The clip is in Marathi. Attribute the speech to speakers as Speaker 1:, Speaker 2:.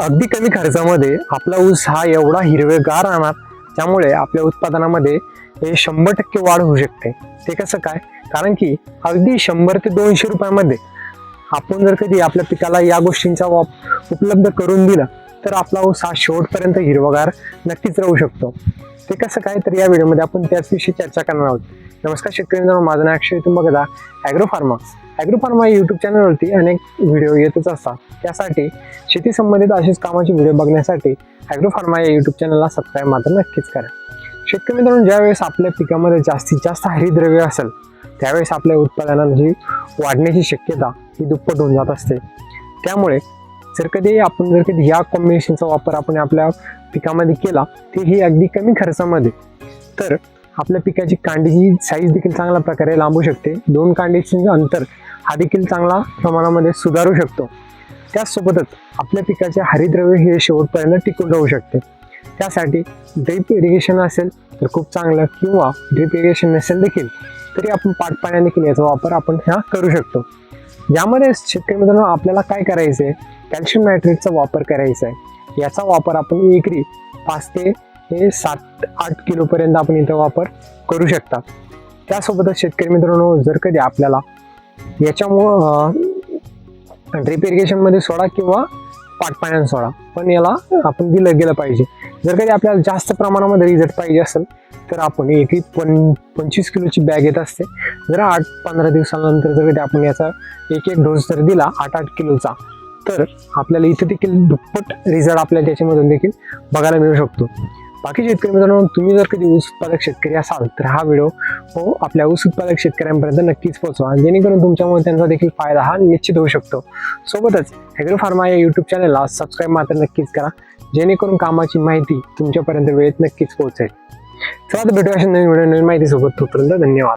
Speaker 1: अगदी कमी खर्चामध्ये आपला ऊस हा एवढा हिरवेगार राहणार, त्यामुळे आपल्या उत्पादनामध्ये हे 100% वाढ होऊ शकते. ते कसं काय? कारण की अगदी 100 ते 200 रुपयामध्ये आपण जर कधी आपल्या पिकाला या गोष्टींचा उपलब्ध करून दिला तर आपला ऊस हा शेवटपर्यंत हिरवागार नक्कीच राहू शकतो. ते कसं काय? तर या व्हिडिओमध्ये आपण त्याच विषयी चर्चा करणार आहोत. नमस्कार शेतकरी मित्रांनो, माझं नाव अक्षय, तुम्ही बघता ॲग्रो फार्मा. ॲग्रो फार्मा या यूट्यूब चॅनलवरती अनेक व्हिडिओ येतच असतात. त्यासाठी शेती संबंधित असेच कामाचे व्हिडिओ बघण्यासाठी ॲग्रो फार्मा या यूट्यूब चॅनलला सबस्क्राईब मात्र नक्कीच करा. शेतकरी मित्रांनो, ज्यावेळेस आपल्या पिकामध्ये जास्तीत जास्त हरितद्रव्य असेल त्यावेळेस आपल्या उत्पादनाची वाढण्याची शक्यता ही दुप्पट होऊन जात असते. त्यामुळे जर कधी या कॉम्बिनेशनचा वापर आपण आपल्या पिकामध्ये केला, तेही अगदी कमी खर्चामध्ये, तर आपल्या पिकाची कांडीची साईज देखील चांगल्या प्रकारे लांबू शकते. 2 कांडीचे अंतर हा देखील चांगला प्रमाणामध्ये सुधारू शकतो. त्याचसोबतच आपल्या पिकाचे हरितद्रव्य हे शेवटपर्यंत टिकून राहू शकते. त्यासाठी ड्रीप इरिगेशन असेल तर खूप चांगलं, किंवा ड्रीप इरिगेशन नसेल देखील तरी आपण पाटपाण्याने देखील याचा वापर आपण करू शकतो. यामध्ये शेतकरी मित्रांनो, आपल्याला काय करायचं आहे, कॅल्शियम नायट्रेटचा वापर करायचा आहे. याचा वापर आपण एकरी 5 ते 7-8 किलोपर्यंत आपण इथं वापर करू शकता. त्यासोबतच शेतकरी मित्रांनो, जर कधी आपल्याला याच्यामुळं ड्रीप इरिगेशनमध्ये सोडा किंवा पाटपाण्याने सोडा, पण याला आपण दिलं गेलं पाहिजे. जर कधी आपल्याला जास्त प्रमाणामध्ये रिझल्ट पाहिजे असेल तर आपण एकरी 25 किलोची बॅग येत असते. जर 8-15 दिवसानंतर जर कधी आपण याचा एक डोस जर दिला 8-8 किलोचा, तर आपल्याला इथे देखील दुप्पट रिझल्ट आपल्याला त्याच्यामधून देखील बघायला मिळू शकतो. बाकी शेतकरी मित्रांनो, तुम्ही जर कधी ऊस उत्पादक शेतकरी असाल तर हा व्हिडिओ आपल्या ऊस उत्पादक शेतकऱ्यांपर्यंत नक्कीच पोहोचवा, जेणेकरून तुमच्यामुळे त्यांचा देखील फायदा हा निश्चित होऊ शकतो. सोबतच ॲग्रो फार्मा या यूट्यूब चॅनलला सबस्क्राईब मात्र नक्कीच करा, जेणेकरून कामाची माहिती तुमच्यापर्यंत वेळेत नक्कीच पोहोचेल. चला तर भेटूया अशा नवीन व्हिडिओ नवीन माहिती सोबत. तोपर्यंत धन्यवाद.